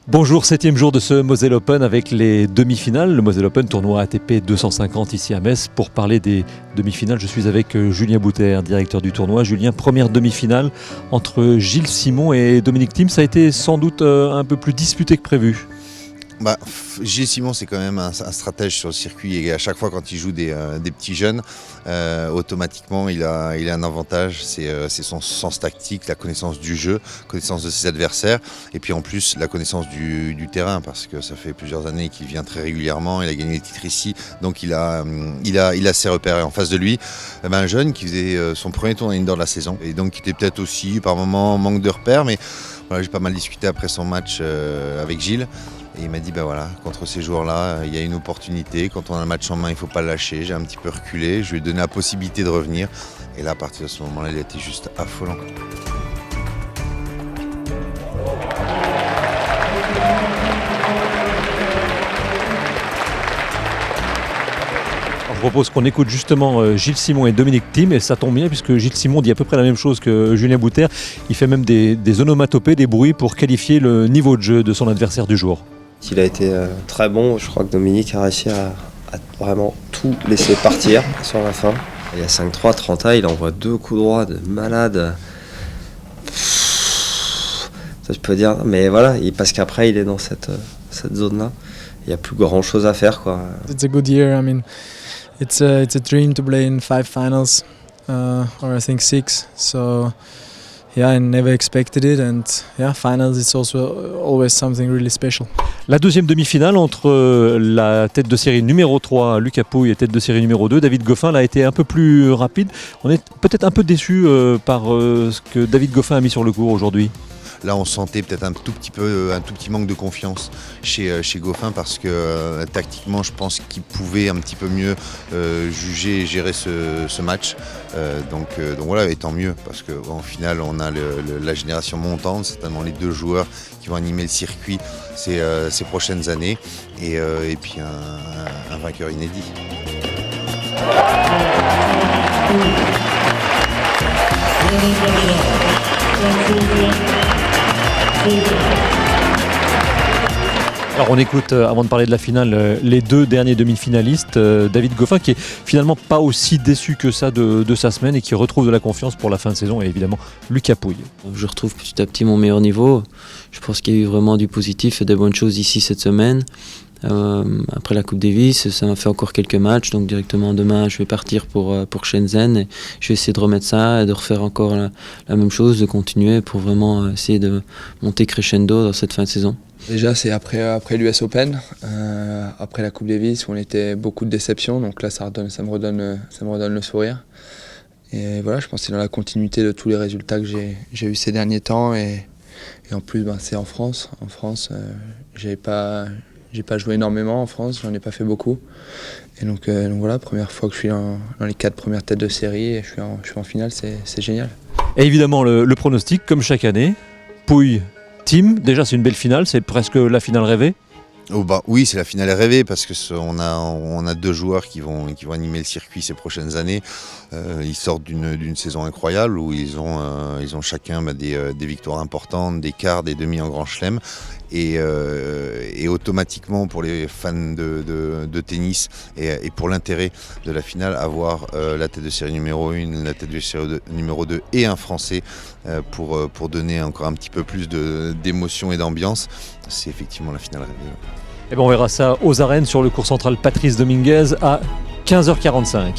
Bonjour, 7e jour de ce Moselle Open avec les demi-finales. Le Moselle Open, tournoi ATP 250 ici à Metz. Pour parler des demi-finales, je suis avec Julien Bouter, directeur du tournoi. Julien, première demi-finale entre Gilles Simon et Dominic Thiem. Ça a été sans doute un peu plus disputé que prévu. Gilles Simon, c'est quand même un stratège sur le circuit et à chaque fois quand il joue des petits jeunes, automatiquement il a un avantage, c'est son sens tactique, la connaissance du jeu, connaissance de ses adversaires et puis en plus la connaissance du terrain parce que ça fait plusieurs années qu'il vient très régulièrement, il a gagné les titres ici, donc il a ses repères. Et en face de lui, un jeune qui faisait son premier tournoi indoor de la saison et donc qui était peut-être aussi par moments manque de repères, mais voilà, j'ai pas mal discuté après son match avec Gilles. Et il m'a dit, contre ces joueurs-là, il y a une opportunité. Quand on a un match en main, il ne faut pas le lâcher. J'ai un petit peu reculé. Je lui ai donné la possibilité de revenir. Et là, à partir de ce moment-là, il a été juste affolant. Je propose qu'on écoute justement Gilles Simon et Dominic Thiem, et ça tombe bien puisque Gilles Simon dit à peu près la même chose que Julien Bouter. Il fait même des onomatopées, des bruits pour qualifier le niveau de jeu de son adversaire du jour. Il a été très bon, je crois que Dominic a réussi à vraiment tout laisser partir sur la fin. Il y a 5-3, 30 il envoie 2 coups droits de malade. Ça je peux dire, mais voilà, parce qu'après il est dans cette zone-là. Il n'y a plus grand chose à faire, quoi. It's a good year, I mean. It's a dream to play in 5 finals, or I think 6. So, yeah, I never expected it, and yeah, finals it's also always something really special. La deuxième demi-finale entre la tête de série numéro 3, Lucas Pouille, et tête de série numéro 2, David Goffin, a été un peu plus rapide. On est peut-être un peu déçu par ce que David Goffin a mis sur le court aujourd'hui. Là, on sentait peut-être un tout petit manque de confiance chez Goffin parce que tactiquement, je pense qu'il pouvait un petit peu mieux juger et gérer ce match. Donc voilà, et tant mieux parce qu'en final, on a la génération montante, certainement les 2 joueurs qui vont animer le circuit ces prochaines années et puis un vainqueur inédit. Alors on écoute, avant de parler de la finale, les 2 derniers demi-finalistes. David Goffin qui est finalement pas aussi déçu que ça de sa semaine et qui retrouve de la confiance pour la fin de saison, et évidemment Lucas Pouille. Je retrouve petit à petit mon meilleur niveau. Je pense qu'il y a eu vraiment du positif et des bonnes choses ici cette semaine. Après la Coupe Davis, ça m'a fait encore quelques matchs, donc directement demain je vais partir pour Shenzhen et je vais essayer de remettre ça et de refaire encore la même chose, de continuer pour vraiment essayer de monter crescendo dans cette fin de saison. Déjà c'est après l'US Open, après la Coupe Davis où on était beaucoup de déceptions, donc là ça me redonne le sourire. Et voilà, je pense que c'est dans la continuité de tous les résultats que j'ai eu ces derniers temps et en plus c'est en France. En France, j'ai pas joué énormément en France, j'en ai pas fait beaucoup. Et donc voilà, première fois que je suis dans les 4 premières têtes de série et je suis en finale, c'est génial. Et évidemment le pronostic, comme chaque année, Pouille, Thiem, déjà c'est une belle finale, c'est presque la finale rêvée. Oui, c'est la finale rêvée parce que on a 2 joueurs qui vont animer le circuit ces prochaines années. Ils sortent d'une saison incroyable où ils ont chacun des victoires importantes, des quarts, des demi en Grand Chelem. Et automatiquement pour les fans de tennis et pour l'intérêt de la finale, avoir la tête de série numéro 1, la tête de série numéro 2 et un Français pour donner encore un petit peu plus d'émotion et d'ambiance, c'est effectivement la finale rêvée. Et on verra ça aux arènes sur le court central Patrice Dominguez à 15h45.